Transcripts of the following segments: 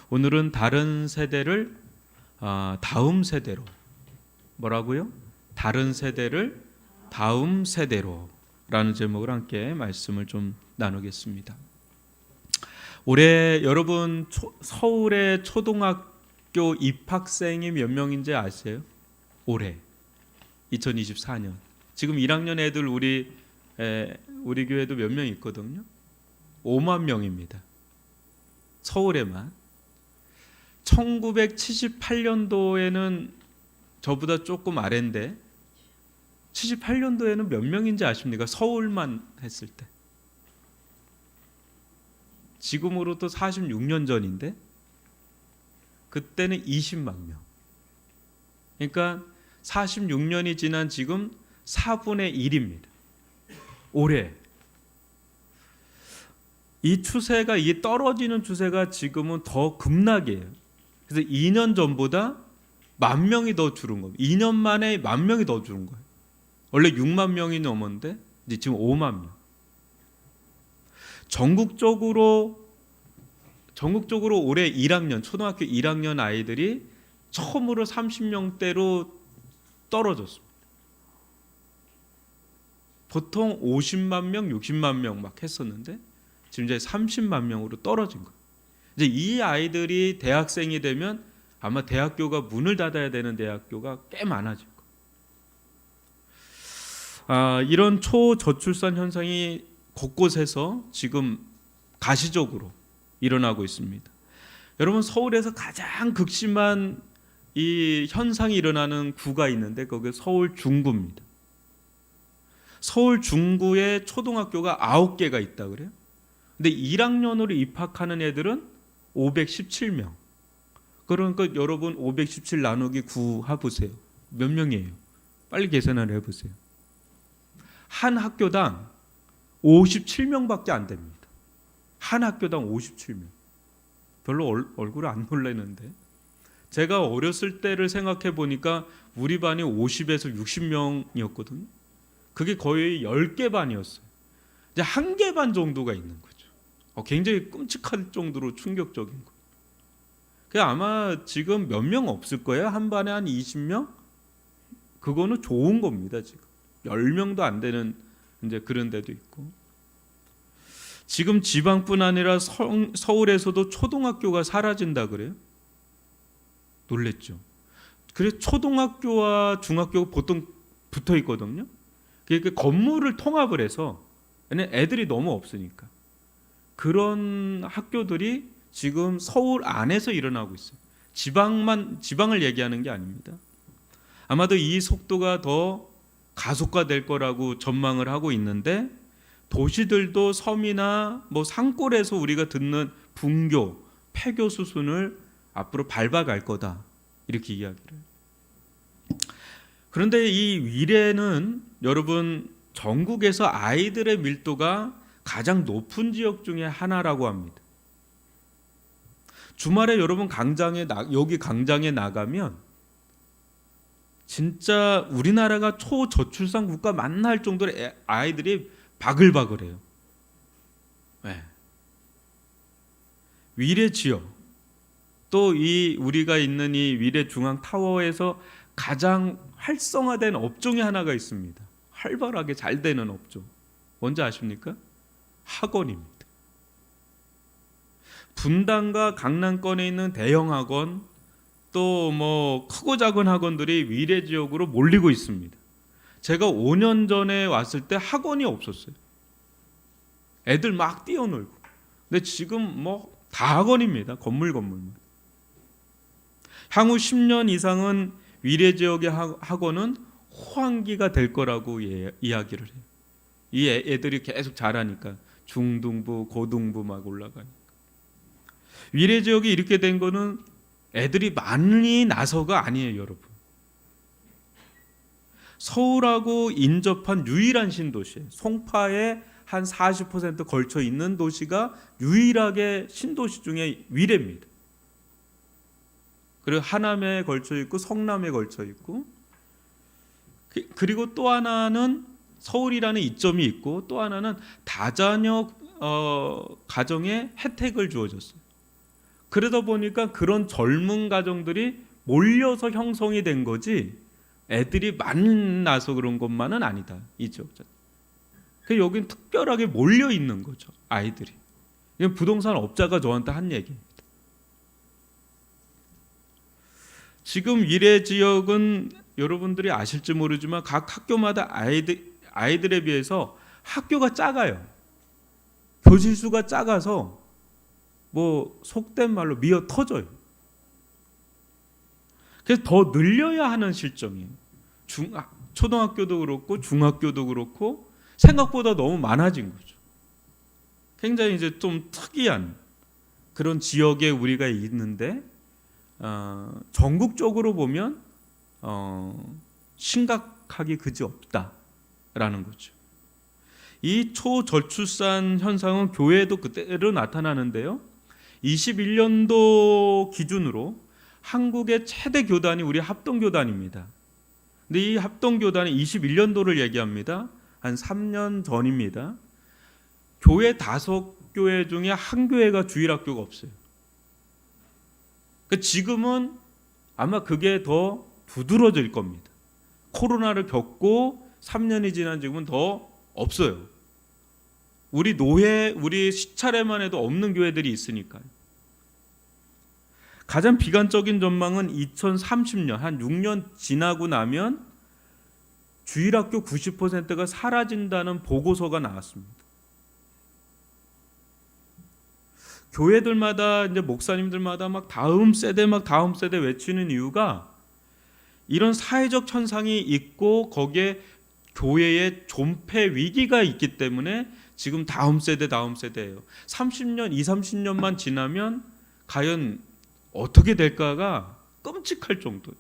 오늘은 다른 세대를 다음 세대로, 뭐라고요? 다른 세대를 다음 세대로 라는 제목을 함께 말씀을 좀 나누겠습니다. 올해 여러분 서울의 초등학교 입학생이 몇 명인지 아세요? 올해 2024년 지금 1학년 애들 우리 교회도 몇 명 있거든요. 5만 명입니다. 서울에만. 1978년도에는 저보다 조금 아래인데 78년도에는 몇 명인지 아십니까? 서울만 했을 때. 지금으로도 46년 전인데 그때는 20만 명. 그러니까 46년이 지난 지금 4분의 1입니다. 올해. 이 추세가, 이 떨어지는 추세가 지금은 더 급락이에요. 그래서 2년 전보다 10,000명이 더 줄은 겁니다. 2년 만에 10,000명이 더 줄은 거예요. 원래 6만 명이 넘었는데 이제 지금 5만 명. 전국적으로 올해 1학년, 초등학교 1학년 아이들이 처음으로 30명대로 떨어졌습니다. 보통 50만 명, 60만 명 막 했었는데 지금 이제 30만 명으로 떨어진 거예요. 이제 이 아이들이 대학생이 되면 아마 대학교가 문을 닫아야 되는 대학교가 꽤 많아질 거예요. 이런 초저출산 현상이 곳곳에서 지금 가시적으로 일어나고 있습니다. 여러분, 서울에서 가장 극심한 이 현상이 일어나는 구가 있는데 거기 서울 중구입니다. 서울 중구에 초등학교가 9개가 있다 그래요. 근데 1학년으로 입학하는 애들은 517명. 그러니까 여러분 517 나누기 9 해보세요. 몇 명이에요? 빨리 계산을 해보세요. 한 학교당 57명밖에 안 됩니다. 한 학교당 57명. 별로 얼굴 안 놀라는데 제가 어렸을 때를 생각해 보니까 우리 반이 50에서 60명이었거든요. 그게 거의 10개 반이었어요. 이제 1개 반 정도가 있는 거죠. 굉장히 끔찍할 정도로 충격적인 거예요. 아마 지금 몇 명 없을 거예요. 한 반에 한 20명? 그거는 좋은 겁니다. 지금 10명도 안 되는 이제 그런 데도 있고. 지금 지방뿐 아니라 서울에서도 초등학교가 사라진다 그래요. 놀랬죠. 그래서 초등학교와 중학교가 보통 붙어 있거든요. 그러니까 건물을 통합을 해서 애들이 너무 없으니까 그런 학교들이 지금 서울 안에서 일어나고 있어요. 지방을 얘기하는 게 아닙니다. 아마도 이 속도가 더 가속화될 거라고 전망을 하고 있는데 도시들도 섬이나 산골에서 우리가 듣는 분교, 폐교 수순을 앞으로 밟아갈 거다 이렇게 이야기를 해요. 그런데 이 위례는 여러분 전국에서 아이들의 밀도가 가장 높은 지역 중에 하나라고 합니다. 주말에 여러분 여기 강장에 나가면 진짜 우리나라가 초저출산 국가 맞나 할 정도로 아이들이 바글바글해요. 네. 위례 지역 또 우리가 있는 이 위례 중앙 타워에서 가장 활성화된 업종이 하나가 있습니다. 활발하게 잘 되는 업종. 뭔지 아십니까? 학원입니다. 분당과 강남권에 있는 대형 학원 또 크고 작은 학원들이 위례 지역으로 몰리고 있습니다. 제가 5년 전에 왔을 때 학원이 없었어요. 애들 막 뛰어놀고. 근데 지금 다 학원입니다. 건물만. 향후 10년 이상은 위례 지역의 학원은 호황기가 될 거라고 이야기를 해요. 이 애들이 계속 자라니까 중등부, 고등부 막 올라가니까. 위례 지역이 이렇게 된 거는 애들이 많이 나서가 아니에요, 여러분. 서울하고 인접한 유일한 신도시예요. 송파에 한 40% 걸쳐 있는 도시가 유일하게 신도시 중에 위례입니다. 그리고 하남에 걸쳐 있고 성남에 걸쳐 있고, 그리고 또 하나는 서울이라는 이점이 있고, 또 하나는 다자녀 가정에 혜택을 주어졌어요. 그러다 보니까 그런 젊은 가정들이 몰려서 형성이 된 거지 애들이 만나서 그런 것만은 아니다. 이 지역 자체. 여긴 특별하게 몰려 있는 거죠. 아이들이. 이건 부동산 업자가 저한테 한 얘기입니다. 지금 위례 지역은 여러분들이 아실지 모르지만 각 학교마다 아이들에 비해서 학교가 작아요. 교실 수가 작아서 뭐 속된 말로 미어 터져요. 그래서 더 늘려야 하는 실정이에요. 초등학교도 그렇고 중학교도 그렇고 생각보다 너무 많아진 거죠. 굉장히 이제 좀 특이한 그런 지역에 우리가 있는데 전국적으로 보면 심각하기 그지없다라는 거죠. 이 초저출산 현상은 교회에도 그대로 나타나는데요. 21년도 기준으로 한국의 최대 교단이 우리 합동교단입니다. 근데 이 합동교단이 21년도를 얘기합니다. 한 3년 전입니다. 교회 5교회 중에 한 교회가 주일학교가 없어요. 지금은 아마 그게 더 두드러질 겁니다. 코로나를 겪고 3년이 지난 지금은 더 없어요. 우리 노회, 우리 시차례만 해도 없는 교회들이 있으니까요. 가장 비관적인 전망은 2030년, 한 6년 지나고 나면 주일학교 90%가 사라진다는 보고서가 나왔습니다. 교회들마다 이제 목사님들마다 막 다음 세대 외치는 이유가 이런 사회적 현상이 있고 거기에 교회의 존폐 위기가 있기 때문에 지금 다음 세대예요. 30년 지나면 과연 어떻게 될까가 끔찍할 정도예요.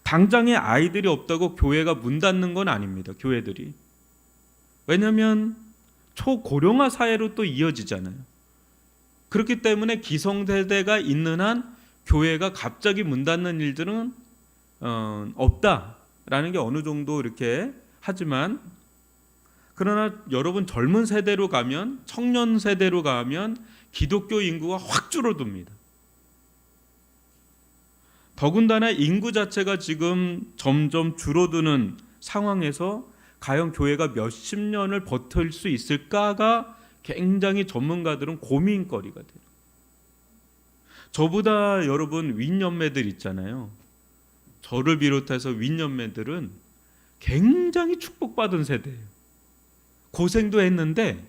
당장에 아이들이 없다고 교회가 문 닫는 건 아닙니다. 교회들이. 왜냐하면 초고령화 사회로 또 이어지잖아요. 그렇기 때문에 기성세대가 있는 한 교회가 갑자기 문 닫는 일들은 없다라는 게 어느 정도 이렇게 하지만 그러나 여러분 젊은 세대로 가면 청년 세대로 가면 기독교 인구가 확 줄어듭니다. 더군다나 인구 자체가 지금 점점 줄어드는 상황에서 과연 교회가 몇십 년을 버틸 수 있을까가 굉장히 전문가들은 고민거리가 돼요. 저보다 여러분 윗연매들 있잖아요. 저를 비롯해서 윗연매들은 굉장히 축복받은 세대예요. 고생도 했는데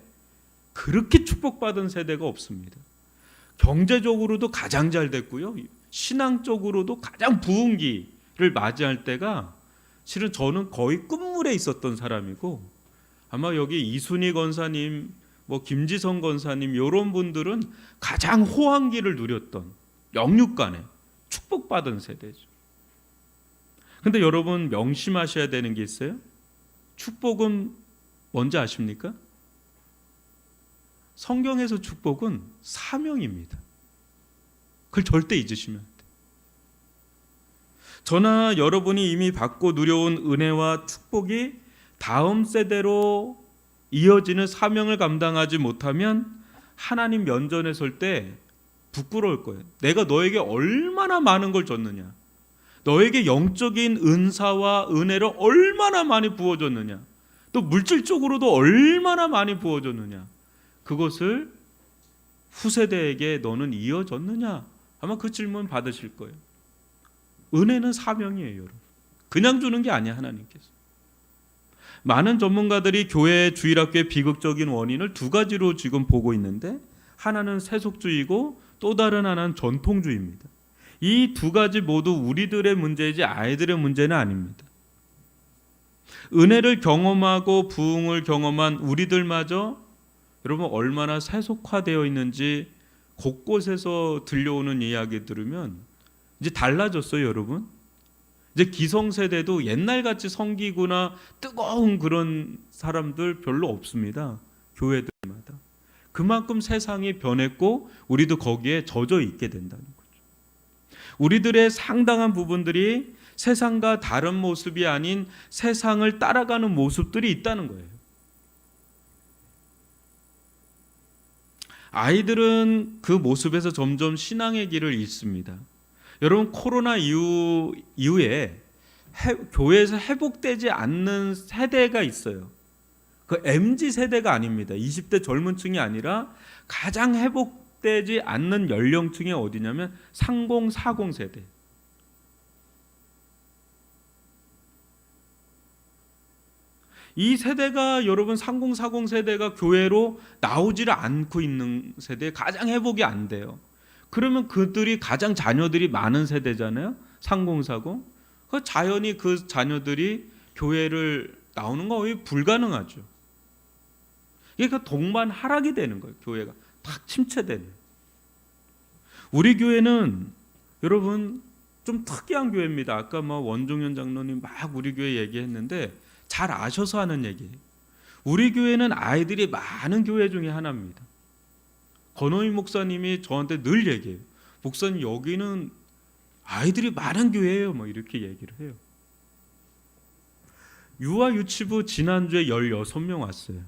그렇게 축복받은 세대가 없습니다. 경제적으로도 가장 잘 됐고요. 신앙적으로도 가장 부흥기를 맞이할 때가 실은 저는 거의 끝물에 있었던 사람이고 아마 여기 이순희 권사님, 김지성 권사님 이런 분들은 가장 호황기를 누렸던 영육간에 축복받은 세대죠. 근데 여러분 명심하셔야 되는 게 있어요. 축복은 뭔지 아십니까? 성경에서 축복은 사명입니다. 그걸 절대 잊으시면 안 돼요. 저나 여러분이 이미 받고 누려온 은혜와 축복이 다음 세대로 이어지는 사명을 감당하지 못하면 하나님 면전에 설 때 부끄러울 거예요. 내가 너에게 얼마나 많은 걸 줬느냐, 너에게 영적인 은사와 은혜를 얼마나 많이 부어줬느냐, 또 물질적으로도 얼마나 많이 부어줬느냐, 그것을 후세대에게 너는 이어줬느냐, 아마 그 질문 받으실 거예요. 은혜는 사명이에요, 여러분. 그냥 주는 게 아니야, 하나님께서. 많은 전문가들이 교회 주일학교의 비극적인 원인을 두 가지로 지금 보고 있는데 하나는 세속주의고 또 다른 하나는 전통주의입니다. 이 두 가지 모두 우리들의 문제이지 아이들의 문제는 아닙니다. 은혜를 경험하고 부흥을 경험한 우리들마저 여러분 얼마나 세속화되어 있는지 곳곳에서 들려오는 이야기 들으면 이제 달라졌어요, 여러분. 이제 기성세대도 옛날같이 섬기거나 뜨거운 그런 사람들 별로 없습니다. 교회들마다. 그만큼 세상이 변했고 우리도 거기에 젖어 있게 된다는 거죠. 우리들의 상당한 부분들이 세상과 다른 모습이 아닌 세상을 따라가는 모습들이 있다는 거예요. 아이들은 그 모습에서 점점 신앙의 길을 잃습니다. 여러분, 코로나 이후에 교회에서 회복되지 않는 세대가 있어요. 그 MZ 세대가 아닙니다. 20대 젊은 층이 아니라 가장 회복되지 않는 연령층이 어디냐면 30, 40 세대. 이 세대가, 여러분, 30, 40 세대가 교회로 나오지를 않고 있는 세대에 가장 회복이 안 돼요. 그러면 그들이 가장 자녀들이 많은 세대잖아요. 30, 40. 자연히 그 자녀들이 교회를 나오는 거 거의 불가능하죠. 그러니까 동반 하락이 되는 거예요. 교회가 딱 침체되는. 우리 교회는 여러분 좀 특이한 교회입니다. 아까 원종현 장로님 막 우리 교회 얘기했는데 잘 아셔서 하는 얘기예요. 우리 교회는 아이들이 많은 교회 중에 하나입니다. 권호희 목사님이 저한테 늘 얘기해요. 목사님, 여기는 아이들이 많은 교회예요. 이렇게 얘기를 해요. 유아 유치부 지난주에 16명 왔어요.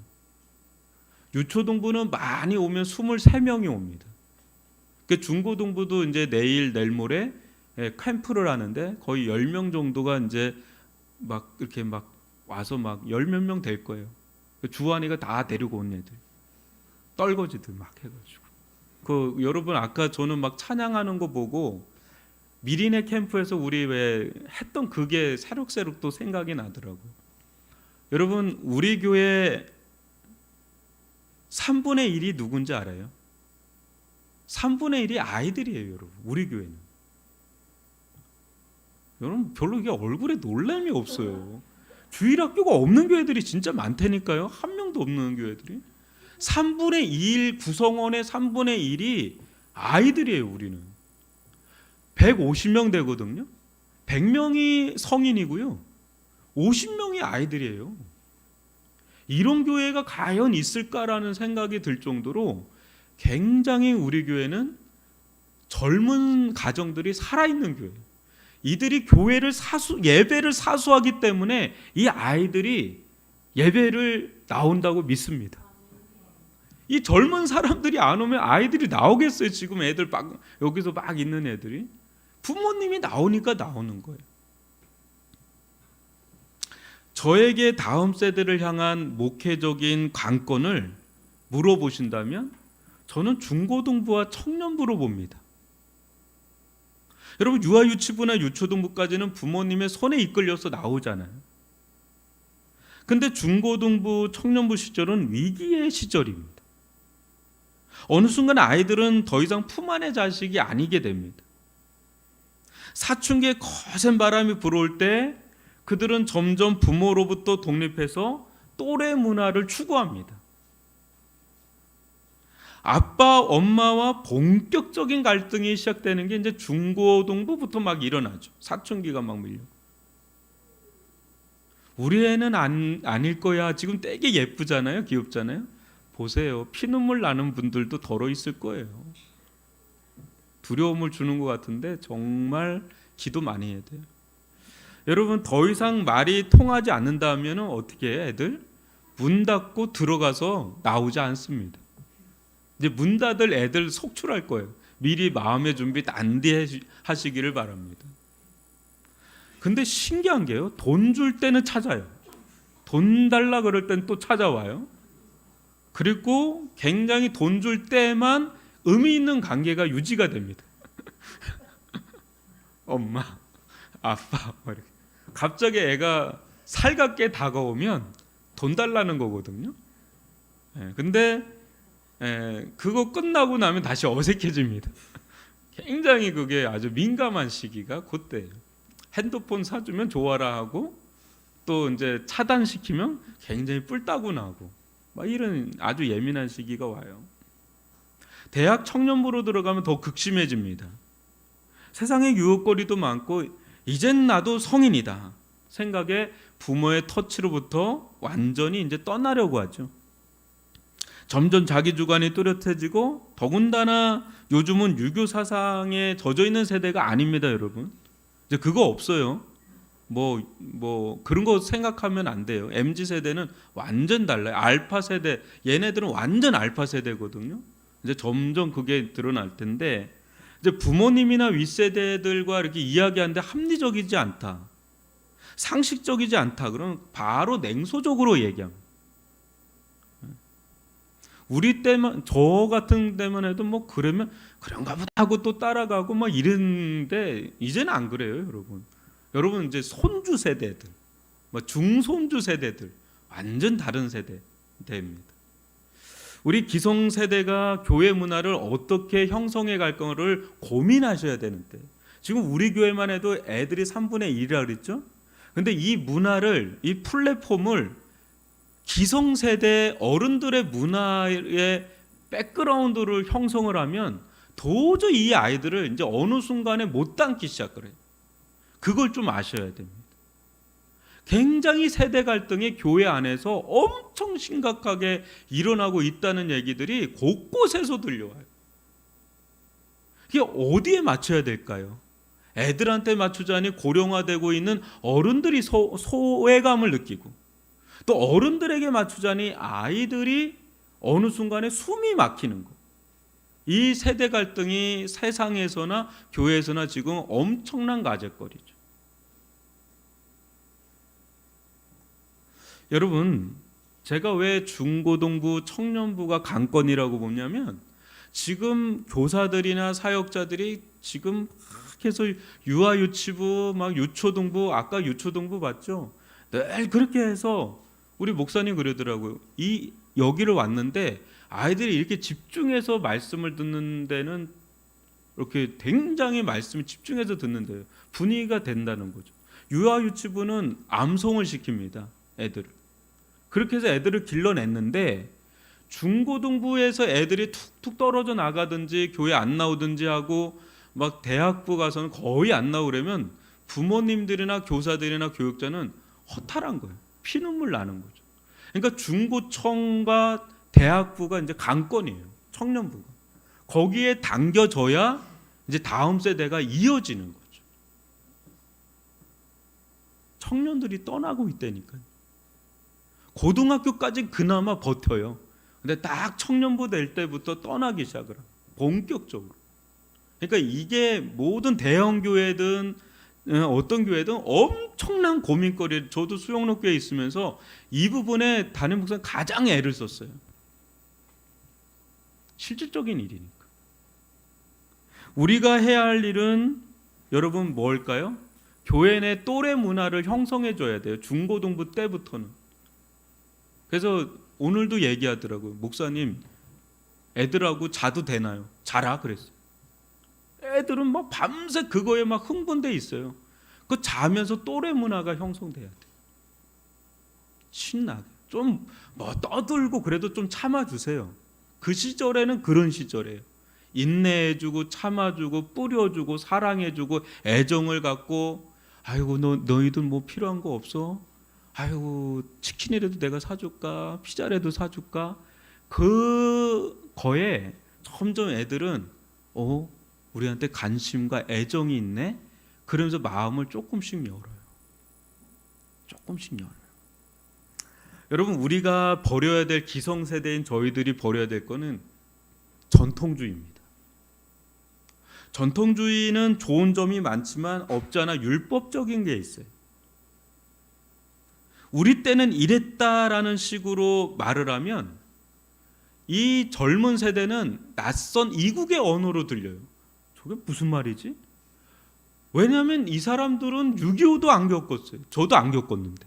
유초동부는 많이 오면 23명이 옵니다. 중고동부도 이제 내일 모레 캠프를 하는데 거의 10명 정도가 이제 이렇게 와서 10몇 명 될 거예요. 주한이가 다 데리고 온 애들, 떨거지들 해가지고. 여러분, 아까 저는 찬양하는 거 보고 미리네 캠프에서 우리 왜 했던 그게 새록새록 또 생각이 나더라고요. 여러분, 우리 교회 3분의 1이 누군지 알아요? 3분의 1이 아이들이에요, 여러분. 우리 교회는. 여러분, 별로 이게 얼굴에 놀람이 없어요. 주일학교가 없는 교회들이 진짜 많다니까요. 한 명도 없는 교회들이. 3분의 1 구성원의 3분의 1이 아이들이에요. 우리는 150명 되거든요. 100명이 성인이고요, 50명이 아이들이에요. 이런 교회가 과연 있을까라는 생각이 들 정도로 굉장히 우리 교회는 젊은 가정들이 살아있는 교회. 이들이 교회를 예배를 사수하기 때문에 이 아이들이 예배를 나온다고 믿습니다. 이 젊은 사람들이 안 오면 아이들이 나오겠어요? 지금 애들 여기서 있는 애들이. 부모님이 나오니까 나오는 거예요. 저에게 다음 세대를 향한 목회적인 관건을 물어보신다면 저는 중고등부와 청년부로 봅니다. 여러분, 유아유치부나 유초등부까지는 부모님의 손에 이끌려서 나오잖아요. 근데 중고등부, 청년부 시절은 위기의 시절입니다. 어느 순간 아이들은 더 이상 품 안의 자식이 아니게 됩니다. 사춘기에 거센 바람이 불어올 때 그들은 점점 부모로부터 독립해서 또래 문화를 추구합니다. 아빠, 엄마와 본격적인 갈등이 시작되는 게 이제 중고등부부터 일어나죠. 사춘기가 밀려. 우리 애는 아닐 거야. 지금 되게 예쁘잖아요. 귀엽잖아요. 보세요. 피눈물 나는 분들도 덜어 있을 거예요. 두려움을 주는 것 같은데 정말 기도 많이 해야 돼요. 여러분, 더 이상 말이 통하지 않는다면 어떻게 해요? 애들 문 닫고 들어가서 나오지 않습니다. 이제 문 닫을 애들 속출할 거예요. 미리 마음의 준비 단디 하시기를 바랍니다. 근데 신기한 게요, 돈 줄 때는 찾아요. 돈 달라 그럴 땐 또 찾아와요. 그리고 굉장히 돈 줄 때만 의미 있는 관계가 유지가 됩니다. 엄마, 아빠, 이렇게. 갑자기 애가 살갑게 다가오면 돈 달라는 거거든요. 근데 그거 끝나고 나면 다시 어색해집니다. 굉장히 그게 아주 민감한 시기가 그때예요. 핸드폰 사주면 좋아라 하고 또 이제 차단시키면 굉장히 뿔따구 나고 이런 아주 예민한 시기가 와요. 대학 청년부로 들어가면 더 극심해집니다. 세상에 유혹거리도 많고 이젠 나도 성인이다 생각에 부모의 터치로부터 완전히 이제 떠나려고 하죠. 점점 자기 주관이 뚜렷해지고, 더군다나 요즘은 유교 사상에 젖어 있는 세대가 아닙니다, 여러분. 이제 그거 없어요. 그런 거 생각하면 안 돼요. MZ 세대는 완전 달라요. 알파 세대, 얘네들은 완전 알파 세대거든요. 이제 점점 그게 드러날 텐데, 이제 부모님이나 윗세대들과 이렇게 이야기하는데 합리적이지 않다, 상식적이지 않다, 그러면 바로 냉소적으로 얘기합니다. 우리 때만, 저 같은 때만 해도 뭐 그러면 그런가 보다 하고 또 따라가고 막 이랬는데, 이제는 안 그래요, 여러분. 여러분 이제 손주 세대들, 뭐 중손주 세대들, 완전 다른 세대입니다. 우리 기성세대가 교회 문화를 어떻게 형성해 갈 거를 고민하셔야 되는데, 지금 우리 교회만 해도 애들이 3분의 1이라 그랬죠. 근데 이 문화를, 이 플랫폼을 기성세대 어른들의 문화의 백그라운드를 형성을 하면 도저히 이 아이들을 이제 어느 순간에 못 담기 시작을 해요. 그걸 좀 아셔야 됩니다. 굉장히 세대 갈등이 교회 안에서 엄청 심각하게 일어나고 있다는 얘기들이 곳곳에서 들려와요. 이게 어디에 맞춰야 될까요? 애들한테 맞추자니 고령화되고 있는 어른들이 소외감을 느끼고, 또 어른들에게 맞추자니 아이들이 어느 순간에 숨이 막히는 거. 이 세대 갈등이 세상에서나 교회에서나 지금 엄청난 과제거리죠. 여러분, 제가 왜 중고등부 청년부가 관건이라고 보냐면, 지금 교사들이나 사역자들이 지금 막 해서 유아유치부, 막 유초등부, 아까 유초등부 봤죠? 늘 그렇게 해서 우리 목사님 그러더라고요. 여기를 왔는데 아이들이 이렇게 집중해서 말씀을 듣는 데는, 이렇게 굉장히 말씀을 집중해서 듣는 데요, 분위기가 된다는 거죠. 유아유치부는 암송을 시킵니다, 애들을. 그렇게 해서 애들을 길러냈는데, 중고등부에서 애들이 툭툭 떨어져 나가든지 교회 안 나오든지 하고 막 대학부 가서는 거의 안 나오려면 부모님들이나 교사들이나 교육자는 허탈한 거예요. 피눈물 나는 거죠. 그러니까 중고청과 대학부가 이제 관건이에요. 청년부가. 거기에 당겨져야 이제 다음 세대가 이어지는 거죠. 청년들이 떠나고 있다니까요. 고등학교까지 그나마 버텨요. 근데 딱 청년부 될 때부터 떠나기 시작을 합니다. 본격적으로. 그러니까 이게 모든 대형 교회든 어떤 교회든 엄청난 고민거리. 저도 수영록교회에 있으면서 이 부분에 담임 목사님 가장 애를 썼어요. 실질적인 일이니까. 우리가 해야 할 일은 여러분 뭘까요? 교회 내 또래 문화를 형성해 줘야 돼요. 중고등부 때부터는. 그래서 오늘도 얘기하더라고요. 목사님, 애들하고 자도 되나요? 자라 그랬어요. 애들은 막 밤새 그거에 막 흥분돼 있어요. 그 자면서 또래 문화가 형성돼야 돼. 신나게 좀 뭐 떠들고 그래도 좀 참아주세요. 그 시절에는 그런 시절이에요. 인내해주고 참아주고 뿌려주고 사랑해주고 애정을 갖고, 아이고 너희들 뭐 필요한 거 없어? 아이고 치킨이라도 내가 사줄까? 피자라도 사줄까? 그거에 점점 애들은 우리한테 관심과 애정이 있네? 그러면서 마음을 조금씩 열어요. 조금씩 열어요. 여러분, 우리가 버려야 될, 기성세대인 저희들이 버려야 될 거는 전통주의입니다. 전통주의는 좋은 점이 많지만 없지 않아 율법적인 게 있어요. 우리 때는 이랬다라는 식으로 말을 하면 이 젊은 세대는 낯선 이국의 언어로 들려요. 저게 무슨 말이지? 왜냐하면 이 사람들은 6.25도 안 겪었어요. 저도 안 겪었는데.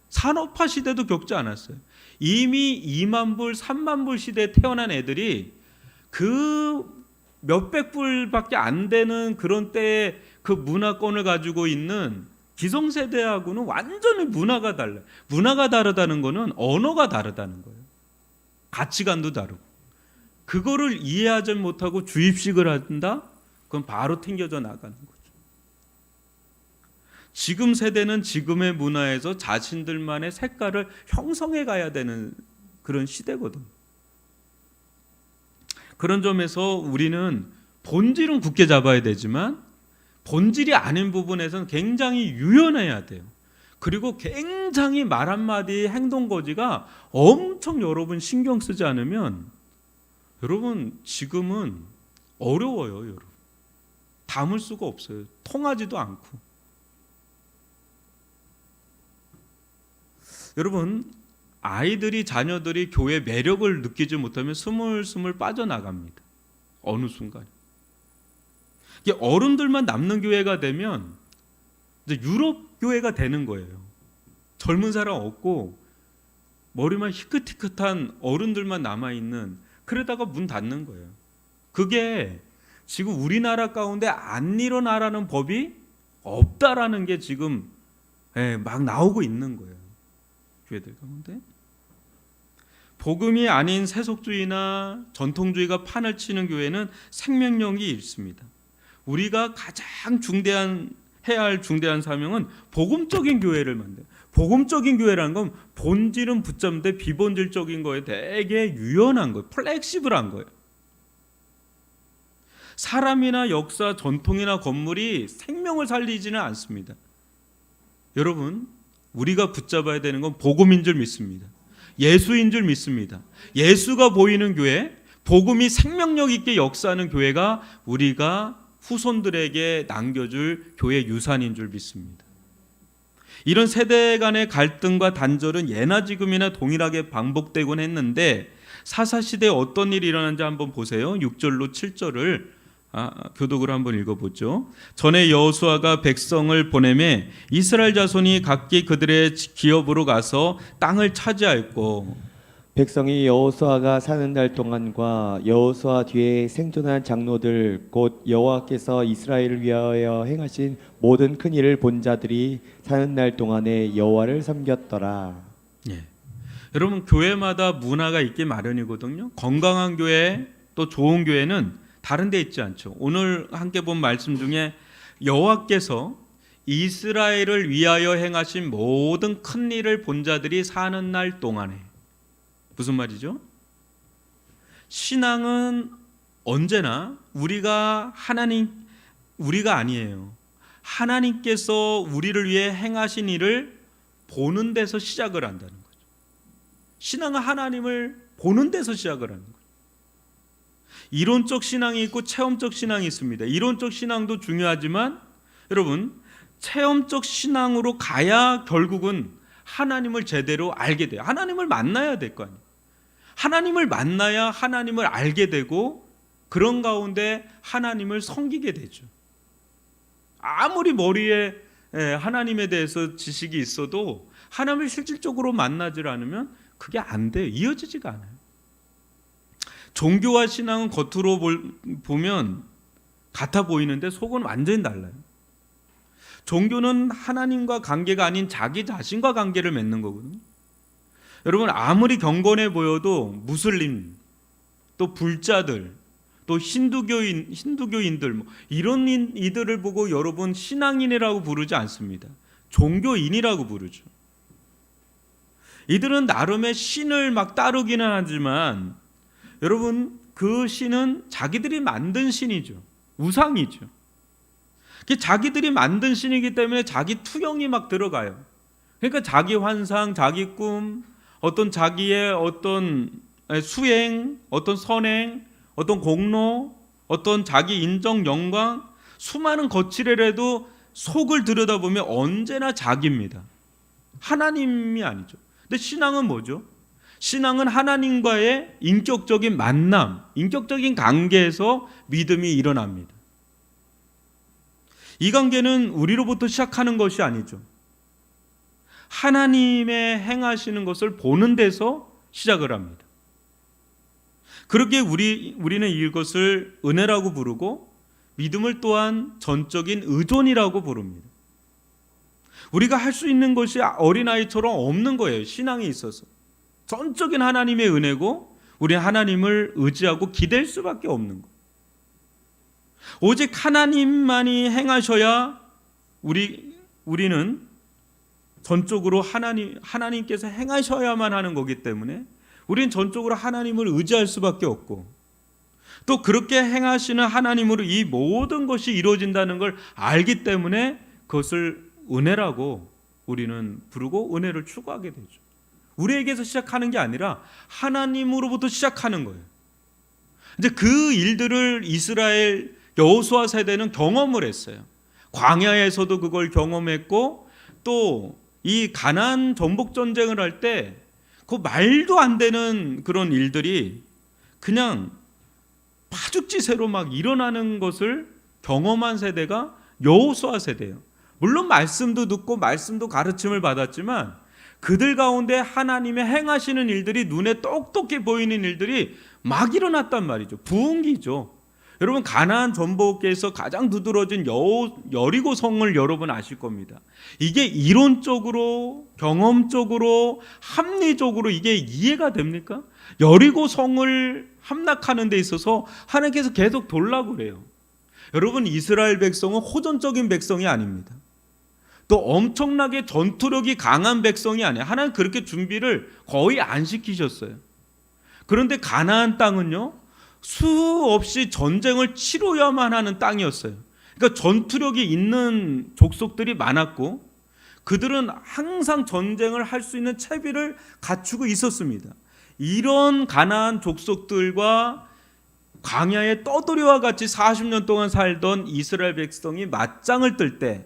산업화 시대도 겪지 않았어요. 이미 2만 불, 3만 불 시대에 태어난 애들이 그 몇백 불밖에 안 되는 그런 때의 그 문화권을 가지고 있는 기성세대하고는 완전히 문화가 달라요. 문화가 다르다는 거는 언어가 다르다는 거예요. 가치관도 다르고. 그거를 이해하지 못하고 주입식을 한다? 그건 바로 튕겨져 나가는 거죠. 지금 세대는 지금의 문화에서 자신들만의 색깔을 형성해 가야 되는 그런 시대거든. 그런 점에서 우리는 본질은 굳게 잡아야 되지만 본질이 아닌 부분에서는 굉장히 유연해야 돼요. 그리고 굉장히 말 한마디 행동 거지가 엄청 여러분 신경 쓰지 않으면 여러분 지금은 어려워요. 여러분 담을 수가 없어요. 통하지도 않고. 여러분 아이들이 자녀들이 교회 매력을 느끼지 못하면 스물스물 빠져나갑니다. 어느 순간 이게 어른들만 남는 교회가 되면 이제 유럽 교회가 되는 거예요. 젊은 사람 없고 머리만 희끗희끗한 어른들만 남아있는, 그러다가 문 닫는 거예요. 그게 지금 우리나라 가운데 안 일어나라는 법이 없다라는 게 지금 막 나오고 있는 거예요. 교회들 가운데 복음이 아닌 세속주의나 전통주의가 판을 치는 교회는 생명력이 있습니다. 우리가 가장 해야 할 중대한 사명은 복음적인 교회를 만들어요. 복음적인 교회라는 건 본질은 붙잡는데 비본질적인 거에 되게 유연한 거예요. 플렉시블한 거예요. 사람이나 역사, 전통이나 건물이 생명을 살리지는 않습니다. 여러분, 우리가 붙잡아야 되는 건 복음인 줄 믿습니다. 예수인 줄 믿습니다. 예수가 보이는 교회, 복음이 생명력 있게 역사하는 교회가 우리가 후손들에게 남겨줄 교회 유산인 줄 믿습니다. 이런 세대 간의 갈등과 단절은 예나 지금이나 동일하게 반복되곤 했는데 사사시대에 어떤 일이 일어났는지 한번 보세요. 6절로 7절을 교독으로 한번 읽어보죠. 전에 여호수아가 백성을 보내매 이스라엘 자손이 각기 그들의 기업으로 가서 땅을 차지하였고, 백성이 여호수아가 사는 날 동안과 여호수아 뒤에 생존한 장로들 곧 여호와께서 이스라엘을 위하여 행하신 모든 큰 일을 본 자들이 사는 날 동안에 여호와를 섬겼더라. 예. 여러분 교회마다 문화가 있기 마련이거든요. 건강한 교회 또 좋은 교회는 다른 데 있지 않죠. 오늘 함께 본 말씀 중에 여호와께서 이스라엘을 위하여 행하신 모든 큰 일을 본 자들이 사는 날 동안에, 무슨 말이죠? 신앙은 언제나 우리가 아니에요. 하나님께서 우리를 위해 행하신 일을 보는 데서 시작을 한다는 거죠. 신앙은 하나님을 보는 데서 시작을 하는 거죠. 이론적 신앙이 있고 체험적 신앙이 있습니다. 이론적 신앙도 중요하지만 여러분 체험적 신앙으로 가야 결국은 하나님을 제대로 알게 돼요. 하나님을 만나야 될 거 아니에요. 하나님을 만나야 하나님을 알게 되고 그런 가운데 하나님을 섬기게 되죠. 아무리 머리에 하나님에 대해서 지식이 있어도 하나님을 실질적으로 만나지 않으면 그게 안 돼요. 이어지지가 않아요. 종교와 신앙은 겉으로 보면 같아 보이는데 속은 완전히 달라요. 종교는 하나님과 관계가 아닌 자기 자신과 관계를 맺는 거거든요. 여러분 아무리 경건해 보여도 무슬림, 또 불자들, 또 힌두교인들 이런 이들을 보고 여러분 신앙인이라고 부르지 않습니다. 종교인이라고 부르죠. 이들은 나름의 신을 막 따르기는 하지만 여러분 그 신은 자기들이 만든 신이죠. 우상이죠. 자기들이 만든 신이기 때문에 자기 투영이 막 들어가요. 그러니까 자기 환상, 자기 꿈, 어떤 자기의 어떤 수행, 어떤 선행, 어떤 공로, 어떤 자기 인정, 영광, 수많은 거칠애라도 속을 들여다보면 언제나 자기입니다. 하나님이 아니죠. 근데 신앙은 뭐죠? 신앙은 하나님과의 인격적인 만남, 인격적인 관계에서 믿음이 일어납니다. 이 관계는 우리로부터 시작하는 것이 아니죠. 하나님의 행하시는 것을 보는 데서 시작을 합니다. 그렇게 우리는 이것을 은혜라고 부르고 믿음을 또한 전적인 의존이라고 부릅니다. 우리가 할 수 있는 것이 어린아이처럼 없는 거예요. 신앙에 있어서. 전적인 하나님의 은혜고 우리는 하나님을 의지하고 기댈 수밖에 없는 거예요. 오직 하나님만이 행하셔야 우리는 전적으로 하나님께서 행하셔야만 하는 거기 때문에 우리는 전적으로 하나님을 의지할 수밖에 없고 또 그렇게 행하시는 하나님으로 이 모든 것이 이루어진다는 걸 알기 때문에 그것을 은혜라고 우리는 부르고 은혜를 추구하게 되죠. 우리에게서 시작하는 게 아니라 하나님으로부터 시작하는 거예요. 이제 그 일들을 이스라엘 여호수아 세대는 경험을 했어요. 광야에서도 그걸 경험했고 또 이 가나안 정복 전쟁을 할 때 그 말도 안 되는 그런 일들이 그냥 파죽지세로 막 일어나는 것을 경험한 세대가 여호수아 세대예요. 물론 말씀도 듣고 말씀도 가르침을 받았지만 그들 가운데 하나님의 행하시는 일들이 눈에 똑똑히 보이는 일들이 막 일어났단 말이죠. 부흥기죠. 여러분 가나안 전복에서 가장 두드러진 여리고 성을 여러분 아실 겁니다. 이게 이론적으로 경험적으로 합리적으로 이게 이해가 됩니까? 여리고 성을 함락하는 데 있어서 하나님께서 계속 돌라고 그래요. 여러분 이스라엘 백성은 호전적인 백성이 아닙니다. 또 엄청나게 전투력이 강한 백성이 아니에요. 하나님 그렇게 준비를 거의 안 시키셨어요. 그런데 가나안 땅은요 수없이 전쟁을 치러야만 하는 땅이었어요. 그러니까 전투력이 있는 족속들이 많았고 그들은 항상 전쟁을 할 수 있는 채비를 갖추고 있었습니다. 이런 가나안 족속들과 광야의 떠돌이와 같이 40년 동안 살던 이스라엘 백성이 맞짱을 뜰 때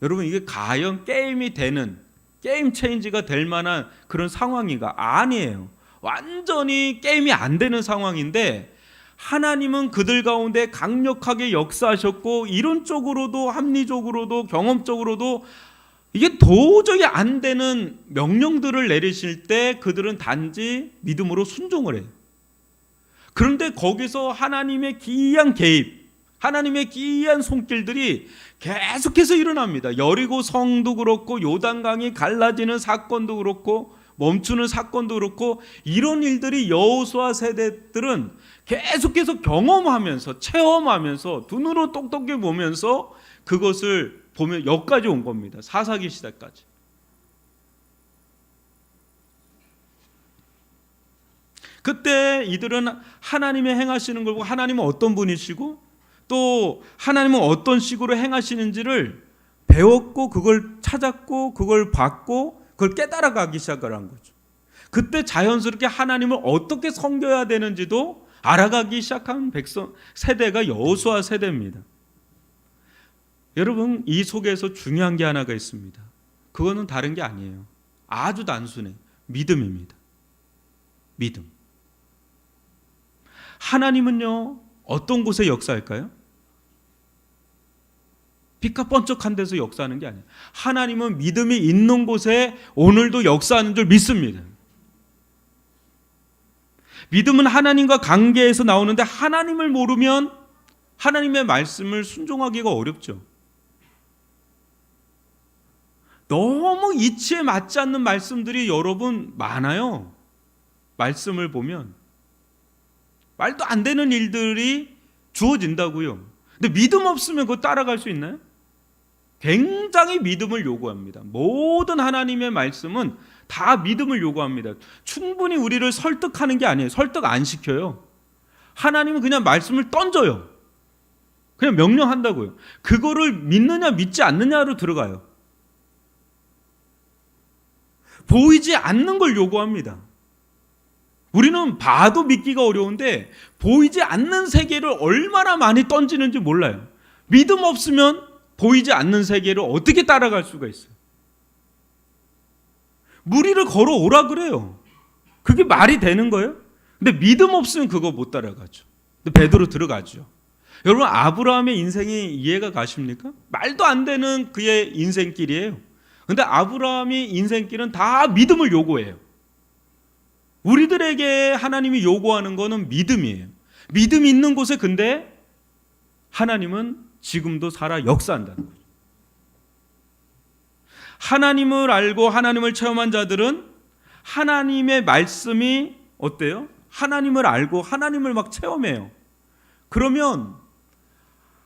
여러분 이게 과연 게임이 되는 게임 체인지가 될 만한 그런 상황인가? 아니에요. 완전히 게임이 안 되는 상황인데 하나님은 그들 가운데 강력하게 역사하셨고 이론적으로도 합리적으로도 경험적으로도 이게 도저히 안 되는 명령들을 내리실 때 그들은 단지 믿음으로 순종을 해요. 그런데 거기서 하나님의 기이한 개입, 하나님의 기이한 손길들이 계속해서 일어납니다. 여리고 성도 그렇고 요단강이 갈라지는 사건도 그렇고 멈추는 사건도 그렇고 이런 일들이 여호수아 세대들은 계속해서 경험하면서 체험하면서 눈으로 똑똑히 보면서 그것을 보면 여기까지 온 겁니다. 사사기 시대까지. 그때 이들은 하나님의 행하시는 걸 보고 하나님은 어떤 분이시고 또 하나님은 어떤 식으로 행하시는지를 배웠고 그걸 찾았고 그걸 봤고 그걸 깨달아가기 시작을 한 거죠. 그때 자연스럽게 하나님을 어떻게 섬겨야 되는지도 알아가기 시작한 백성 세대가 여호수아 세대입니다. 여러분 이 속에서 중요한 게 하나가 있습니다. 그거는 다른 게 아니에요. 아주 단순해. 믿음입니다. 믿음. 하나님은요 어떤 곳에 역사할까요? 빛과 번쩍한 데서 역사하는 게 아니에요. 하나님은 믿음이 있는 곳에 오늘도 역사하는 줄 믿습니다. 믿음은 하나님과 관계에서 나오는데 하나님을 모르면 하나님의 말씀을 순종하기가 어렵죠. 너무 이치에 맞지 않는 말씀들이 여러분 많아요. 말씀을 보면 말도 안 되는 일들이 주어진다고요. 근데 믿음 없으면 그거 따라갈 수 있나요? 굉장히 믿음을 요구합니다. 모든 하나님의 말씀은 다 믿음을 요구합니다. 충분히 우리를 설득하는 게 아니에요. 설득 안 시켜요. 하나님은 그냥 말씀을 던져요. 그냥 명령한다고요. 그거를 믿느냐 믿지 않느냐로 들어가요. 보이지 않는 걸 요구합니다. 우리는 봐도 믿기가 어려운데 보이지 않는 세계를 얼마나 많이 던지는지 몰라요. 믿음 없으면 보이지 않는 세계를 어떻게 따라갈 수가 있어요? 무리를 걸어오라 그래요. 그게 말이 되는 거예요? 근데 믿음 없으면 그거 못 따라가죠. 근데 베드로 들어가죠. 여러분 아브라함의 인생이 이해가 가십니까? 말도 안 되는 그의 인생길이에요. 근데 아브라함의 인생길은 다 믿음을 요구해요. 우리들에게 하나님이 요구하는 거는 믿음이에요. 믿음이 있는 곳에 근데 하나님은 지금도 살아 역사한다는 거죠. 하나님을 알고 하나님을 체험한 자들은 하나님의 말씀이 어때요? 하나님을 알고 하나님을 막 체험해요. 그러면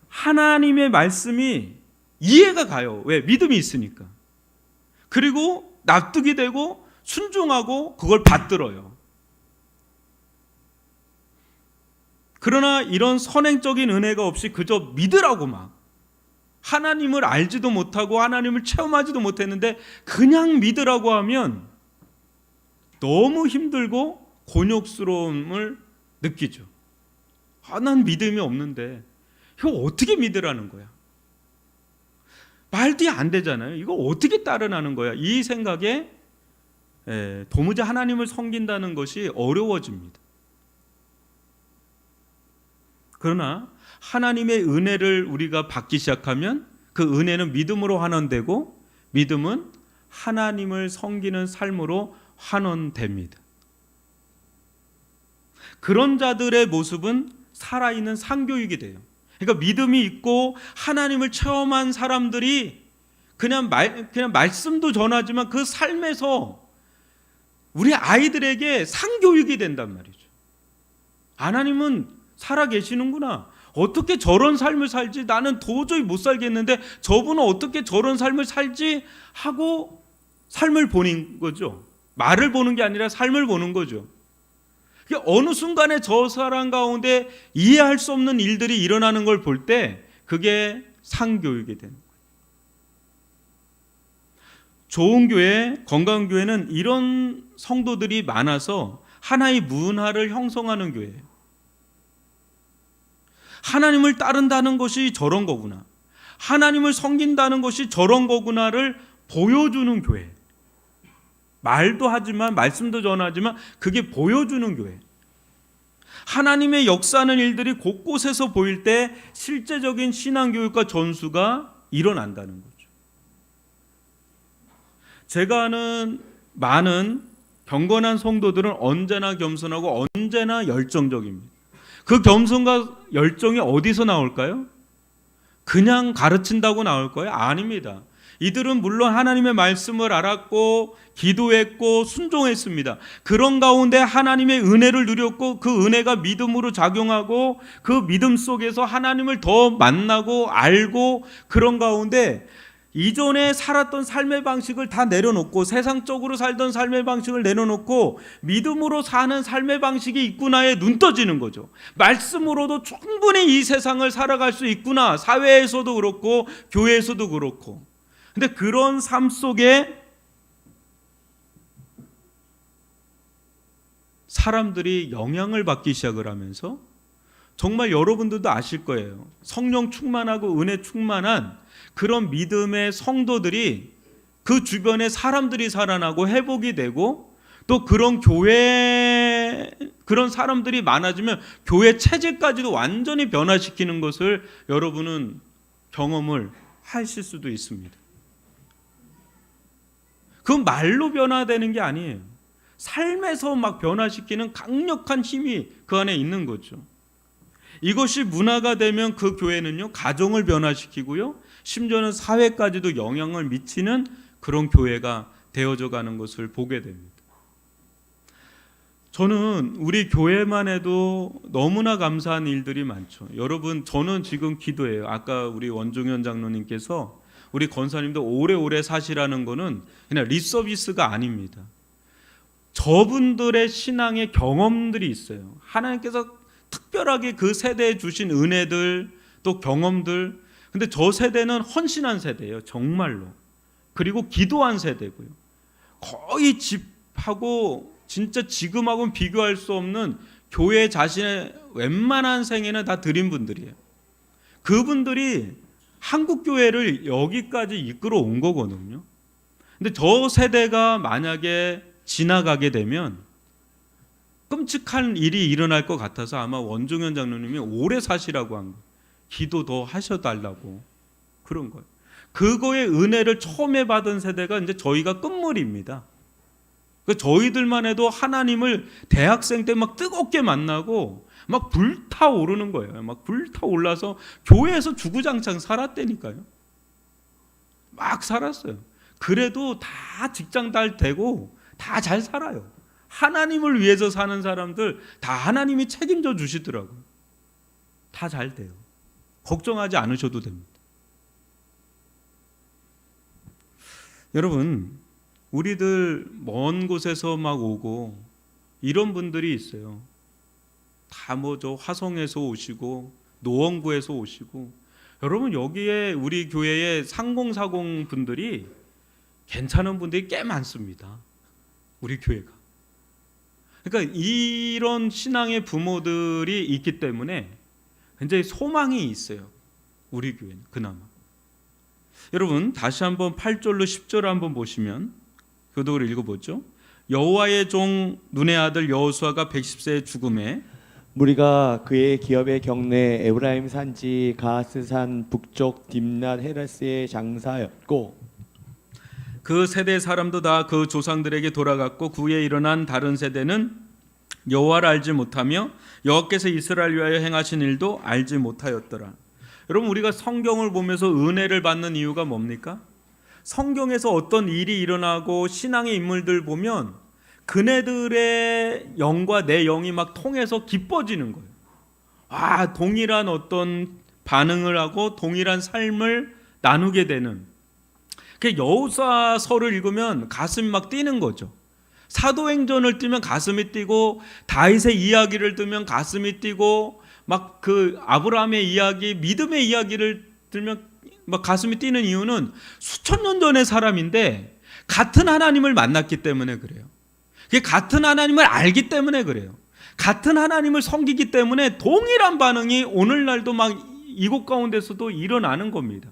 하나님의 말씀이 이해가 가요. 왜? 믿음이 있으니까. 그리고 납득이 되고 순종하고 그걸 받들어요. 그러나 이런 선행적인 은혜가 없이 그저 믿으라고 막 하나님을 알지도 못하고 하나님을 체험하지도 못했는데 그냥 믿으라고 하면 너무 힘들고 곤욕스러움을 느끼죠. 난 믿음이 없는데 이거 어떻게 믿으라는 거야? 말도 안 되잖아요. 이거 어떻게 따르라는 거야? 이 생각에 도무지 하나님을 섬긴다는 것이 어려워집니다. 그러나 하나님의 은혜를 우리가 받기 시작하면 그 은혜는 믿음으로 환원되고 믿음은 하나님을 섬기는 삶으로 환원됩니다. 그런 자들의 모습은 살아있는 상교육이 돼요. 그러니까 믿음이 있고 하나님을 체험한 사람들이 그냥 말씀도 전하지만 그 삶에서 우리 아이들에게 상교육이 된단 말이죠. 하나님은 살아 계시는구나. 어떻게 저런 삶을 살지? 나는 도저히 못 살겠는데 저분은 어떻게 저런 삶을 살지? 하고 삶을 보는 거죠. 말을 보는 게 아니라 삶을 보는 거죠. 어느 순간에 저 사람 가운데 이해할 수 없는 일들이 일어나는 걸 볼 때 그게 상교육이 되는 거예요. 좋은 교회, 건강한 교회는 이런 성도들이 많아서 하나의 문화를 형성하는 교회예요. 하나님을 따른다는 것이 저런 거구나. 하나님을 섬긴다는 것이 저런 거구나를 보여주는 교회. 말도 하지만 말씀도 전하지만 그게 보여주는 교회. 하나님의 역사하는 일들이 곳곳에서 보일 때 실제적인 신앙교육과 전수가 일어난다는 거죠. 제가 아는 많은 경건한 성도들은 언제나 겸손하고 언제나 열정적입니다. 그 겸손과 열정이 어디서 나올까요? 그냥 가르친다고 나올 거예요? 아닙니다. 이들은 물론 하나님의 말씀을 알았고 기도했고 순종했습니다. 그런 가운데 하나님의 은혜를 누렸고 그 은혜가 믿음으로 작용하고 그 믿음 속에서 하나님을 더 만나고 알고 그런 가운데 이전에 살았던 삶의 방식을 다 내려놓고 세상적으로 살던 삶의 방식을 내려놓고 믿음으로 사는 삶의 방식이 있구나에 눈 떠지는 거죠. 말씀으로도 충분히 이 세상을 살아갈 수 있구나. 사회에서도 그렇고 교회에서도 그렇고. 근데 그런 삶 속에 사람들이 영향을 받기 시작을 하면서 정말 여러분들도 아실 거예요. 성령 충만하고 은혜 충만한 그런 믿음의 성도들이 그 주변에 사람들이 살아나고 회복이 되고 또 그런 교회 그런 사람들이 많아지면 교회 체질까지도 완전히 변화시키는 것을 여러분은 경험을 하실 수도 있습니다. 그건 말로 변화되는 게 아니에요. 삶에서 막 변화시키는 강력한 힘이 그 안에 있는 거죠. 이것이 문화가 되면 그 교회는요 가정을 변화시키고요 심지어는 사회까지도 영향을 미치는 그런 교회가 되어져 가는 것을 보게 됩니다. 저는 우리 교회만 해도 너무나 감사한 일들이 많죠. 여러분 저는 지금 기도해요. 아까 우리 원종현 장로님께서 우리 권사님도 오래오래 사시라는 거는 그냥 립서비스가 아닙니다. 저분들의 신앙의 경험들이 있어요. 하나님께서 특별하게 그 세대에 주신 은혜들 또 경험들. 근데 저 세대는 헌신한 세대예요. 정말로. 그리고 기도한 세대고요. 거의 집하고 진짜 지금하고는 비교할 수 없는 교회 자신의 웬만한 생애는 다 드린 분들이에요. 그분들이 한국 교회를 여기까지 이끌어 온 거거든요. 근데 저 세대가 만약에 지나가게 되면 끔찍한 일이 일어날 것 같아서 아마 원종현 장로님이 오래 사시라고 한 거예요. 기도 더 하셔달라고 그런 거예요. 그거의 은혜를 처음에 받은 세대가 이제 저희가 끝물입니다. 저희들만 해도 하나님을 대학생 때 막 뜨겁게 만나고 막 불타오르는 거예요. 막 불타올라서 교회에서 주구장창 살았다니까요. 막 살았어요. 그래도 다 직장 잘 되고 다 잘 살아요. 하나님을 위해서 사는 사람들 다 하나님이 책임져 주시더라고요. 다 잘 돼요. 걱정하지 않으셔도 됩니다. 여러분, 우리들 먼 곳에서 막 오고 이런 분들이 있어요. 다 뭐 저 화성에서 오시고 노원구에서 오시고 여러분 여기에 우리 교회에 상공사공 분들이 괜찮은 분들이 꽤 많습니다. 우리 교회가. 그러니까 이런 신앙의 부모들이 있기 때문에 굉장히 소망이 있어요. 우리 교회는 그나마. 여러분 다시 한번 8절로 10절을 한번 보시면 교독을 읽어보죠. 여호와의 종 눈의 아들 여호수아가 110세에 죽음에 무리가 그의 기업의 경내 에브라임 산지 가스산 북쪽 딥낫 헤레스의 장사였고 그 세대 사람도 다 그 조상들에게 돌아갔고 그 후에 일어난 다른 세대는 여호와를 알지 못하며 여호와께서 이스라엘 위하여 행하신 일도 알지 못하였더라. 여러분 우리가 성경을 보면서 은혜를 받는 이유가 뭡니까? 성경에서 어떤 일이 일어나고 신앙의 인물들 보면 그네들의 영과 내 영이 막 통해서 기뻐지는 거예요. 아, 동일한 어떤 반응을 하고 동일한 삶을 나누게 되는. 그 여호수아서를 읽으면 가슴이 막 뛰는 거죠. 사도행전을 뜨면 가슴이 뛰고 다윗의 이야기를 들으면 가슴이 뛰고 막 그 아브라함의 이야기, 믿음의 이야기를 들으면 막 가슴이 뛰는 이유는 수천 년 전의 사람인데 같은 하나님을 만났기 때문에 그래요. 그게 같은 하나님을 알기 때문에 그래요. 같은 하나님을 섬기기 때문에 동일한 반응이 오늘날도 막 이곳 가운데서도 일어나는 겁니다.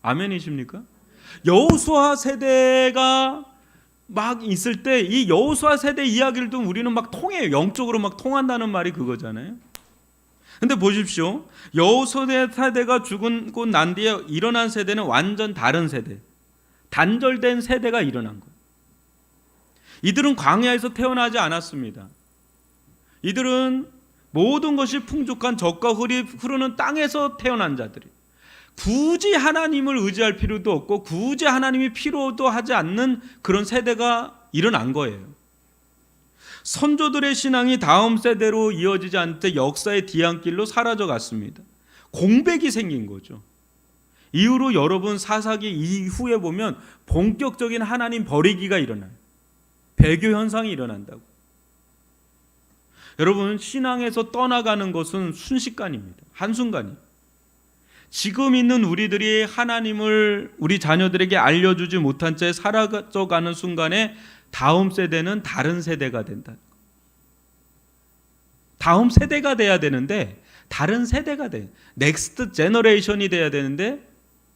아멘이십니까? 여호수아 세대가 막 있을 때 이 여호수아 세대 이야기를 좀 우리는 막 통해요. 영적으로 막 통한다는 말이 그거잖아요. 근데 보십시오. 여호수아 세대가 죽고 난 뒤에 일어난 세대는 완전 다른 세대, 단절된 세대가 일어난 거예요. 이들은 광야에서 태어나지 않았습니다. 이들은 모든 것이 풍족한 젖과 꿀이 흐르는 땅에서 태어난 자들이 굳이 하나님을 의지할 필요도 없고 굳이 하나님이 필요도 하지 않는 그런 세대가 일어난 거예요. 선조들의 신앙이 다음 세대로 이어지지 않을 때 역사의 뒤안길로 사라져 갔습니다. 공백이 생긴 거죠. 이후로 여러분 사사기 이후에 보면 본격적인 하나님 버리기가 일어나요. 배교 현상이 일어난다고. 여러분 신앙에서 떠나가는 것은 순식간입니다. 한순간이에요. 지금 있는 우리들이 하나님을 우리 자녀들에게 알려주지 못한 채 사라져가는 순간에 다음 세대는 다른 세대가 된다. 다음 세대가 돼야 되는데 다른 세대가 돼. 넥스트 제너레이션이 돼야 되는데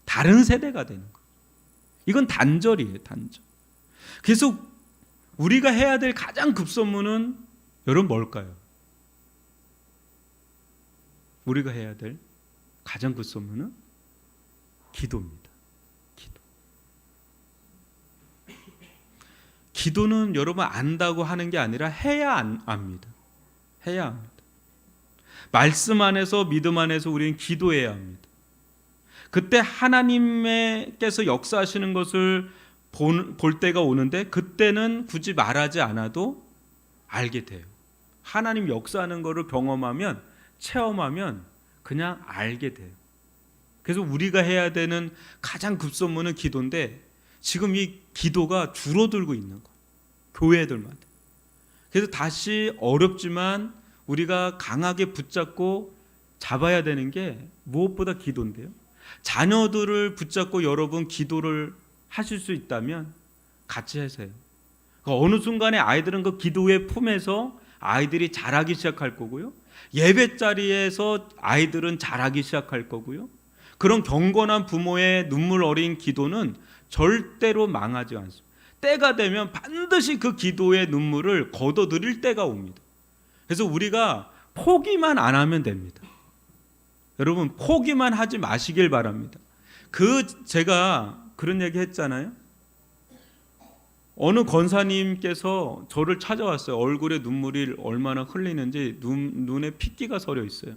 다른 세대가 되는 거예요. 이건 단절이에요. 단절. 그래서 우리가 해야 될 가장 급선무는 여러분 뭘까요? 우리가 해야 될 가장 급선무는 기도입니다. 기도는 여러분 안다고 하는 게 아니라 해야 압니다. 해야 합니다. 말씀 안에서 믿음 안에서 우리는 기도해야 합니다. 그때 하나님께서 역사하시는 것을 볼 때가 오는데 그때는 굳이 말하지 않아도 알게 돼요. 하나님 역사하는 것을 경험하면 체험하면 그냥 알게 돼요. 그래서 우리가 해야 되는 가장 급선무는 기도인데 지금 이 기도가 줄어들고 있는 거예요. 교회들마다. 그래서 다시 어렵지만 우리가 강하게 붙잡고 잡아야 되는 게 무엇보다 기도인데요. 자녀들을 붙잡고 여러분 기도를 하실 수 있다면 같이 하세요. 어느 순간에 아이들은 그 기도의 품에서 아이들이 자라기 시작할 거고요. 예배 자리에서 아이들은 자라기 시작할 거고요. 그런 경건한 부모의 눈물 어린 기도는 절대로 망하지 않습니다. 때가 되면 반드시 그 기도의 눈물을 거둬들일 때가 옵니다. 그래서 우리가 포기만 안 하면 됩니다. 여러분 포기만 하지 마시길 바랍니다. 제가 그런 얘기 했잖아요. 어느 권사님께서 저를 찾아왔어요. 얼굴에 눈물이 얼마나 흘리는지 눈에 핏기가 서려 있어요.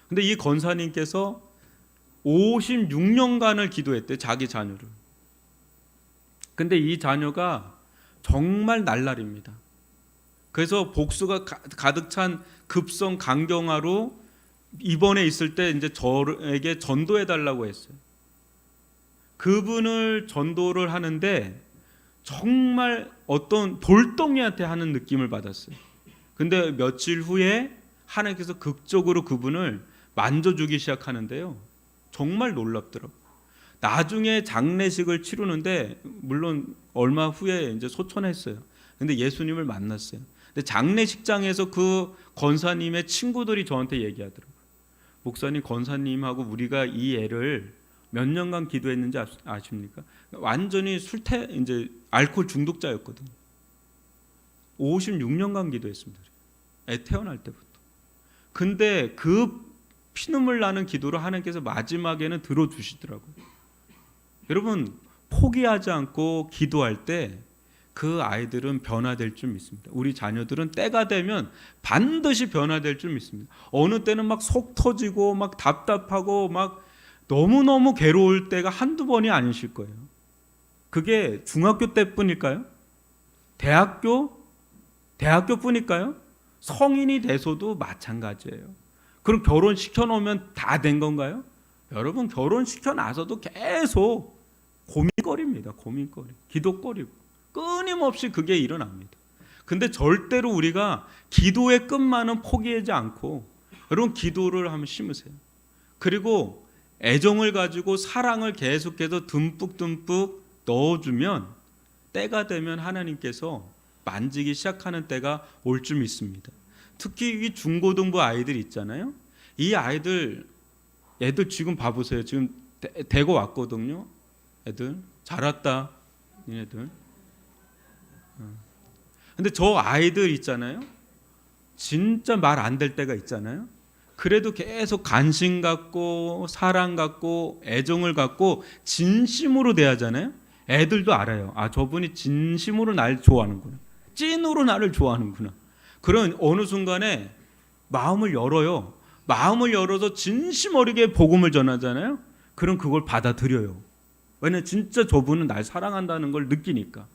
근데 이 권사님께서 56년간을 기도했대, 자기 자녀를. 근데 이 자녀가 정말 날라리입니다. 그래서 복수가 가득 찬 급성 강경화로 입원해 있을 때 이제 저에게 전도해 달라고 했어요. 그분을 전도를 하는데 정말 어떤 돌덩이한테 하는 느낌을 받았어요. 근데 며칠 후에 하나님께서 극적으로 그분을 만져주기 시작하는데요. 정말 놀랍더라고요. 나중에 장례식을 치르는데 물론 얼마 후에 이제 소천했어요. 근데 예수님을 만났어요. 근데 장례식장에서 그 권사님의 친구들이 저한테 얘기하더라고요. 목사님, 권사님하고 우리가 이 애를 몇 년간 기도했는지 아십니까? 완전히 이제 알코올 중독자였거든요. 56년간 기도했습니다. 애 태어날 때부터. 근데 그 피눈물 나는 기도를 하나님께서 마지막에는 들어주시더라고요. 여러분, 포기하지 않고 기도할 때 그 아이들은 변화될 줄 믿습니다. 우리 자녀들은 때가 되면 반드시 변화될 줄 믿습니다. 어느 때는 막 속 터지고 막 답답하고 막 너무너무 괴로울 때가 한두 번이 아니실 거예요. 그게 중학교 때뿐일까요? 대학교뿐일까요? 성인이 돼서도 마찬가지예요. 그럼 결혼시켜 놓으면 다 된 건가요? 여러분, 결혼시켜 나서도 계속 고민거리입니다. 고민거리, 기도거리고 끊임없이 그게 일어납니다. 근데 절대로 우리가 기도의 끝만은 포기하지 않고 여러분, 기도를 한번 심으세요. 그리고 애정을 가지고 사랑을 계속해서 듬뿍듬뿍 넣어주면 때가 되면 하나님께서 만지기 시작하는 때가 올 줄 믿습니다. 특히 이 중고등부 아이들 있잖아요. 이 애들 지금 봐보세요. 지금 대거 왔거든요. 애들 잘 왔다. 얘네들. 근데 저 아이들 있잖아요. 진짜 말 안 될 때가 있잖아요. 그래도 계속 관심 갖고 사랑 갖고 애정을 갖고 진심으로 대하잖아요. 애들도 알아요. 아, 저분이 진심으로 날 좋아하는구나. 찐으로 나를 좋아하는구나. 그런 어느 순간에 마음을 열어요. 마음을 열어서 진심 어리게 복음을 전하잖아요. 그럼 그걸 받아들여요. 왜냐면 진짜 저분은 날 사랑한다는 걸 느끼니까.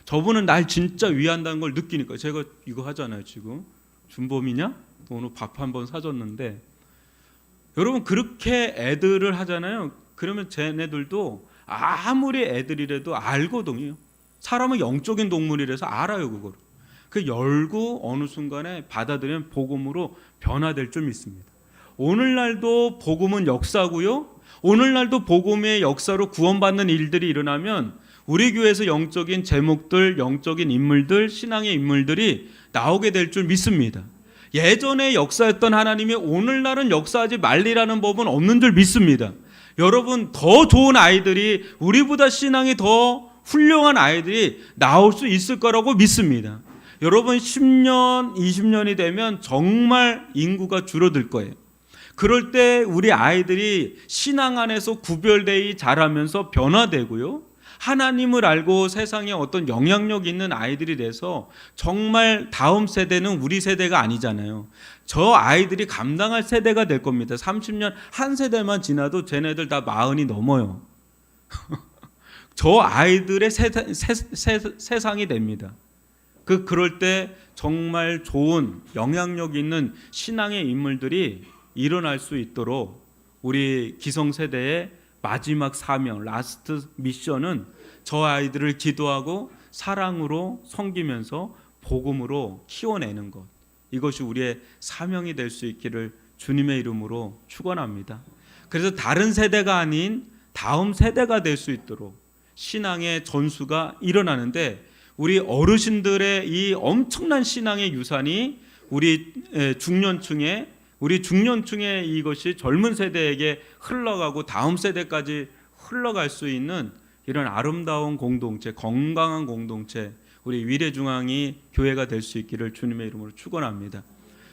저분은 날 진짜 위한다는 걸 느끼니까. 제가 이거 하잖아요. 지금 준범이냐? 오늘 밥 한 번 사줬는데, 여러분 그렇게 애들을 하잖아요. 그러면 쟤네들도 아무리 애들이라도 알거든요. 사람은 영적인 동물이라서 알아요. 그걸. 그 열고 어느 순간에 받아들이면 복음으로 변화될 줄 믿습니다. 오늘날도 복음은 역사고요. 오늘날도 복음의 역사로 구원받는 일들이 일어나면 우리 교회에서 영적인 제목들, 영적인 인물들, 신앙의 인물들이 나오게 될 줄 믿습니다. 예전에 역사했던 하나님이 오늘날은 역사하지 말리라는 법은 없는 줄 믿습니다. 여러분, 더 좋은 아이들이, 우리보다 신앙이 더 훌륭한 아이들이 나올 수 있을 거라고 믿습니다. 여러분, 10년, 20년이 되면 정말 인구가 줄어들 거예요. 그럴 때 우리 아이들이 신앙 안에서 구별되이 자라면서 변화되고요. 하나님을 알고 세상에 어떤 영향력 있는 아이들이 돼서 정말 다음 세대는 우리 세대가 아니잖아요. 저 아이들이 감당할 세대가 될 겁니다. 30년 한 세대만 지나도 쟤네들 다 40이 넘어요. 저 아이들의 세상이 됩니다. 그럴 때 정말 좋은 영향력 있는 신앙의 인물들이 일어날 수 있도록 우리 기성세대의 마지막 사명, 라스트 미션은 저 아이들을 기도하고 사랑으로 섬기면서 복음으로 키워내는 것. 이것이 우리의 사명이 될 수 있기를 주님의 이름으로 축원합니다. 그래서 다른 세대가 아닌 다음 세대가 될 수 있도록 신앙의 전수가 일어나는데, 우리 어르신들의 이 엄청난 신앙의 유산이 우리 중년층에 이것이 젊은 세대에게 흘러가고 다음 세대까지 흘러갈 수 있는 이런 아름다운 공동체, 건강한 공동체, 우리 위례중앙이 교회가 될 수 있기를 주님의 이름으로 축원합니다.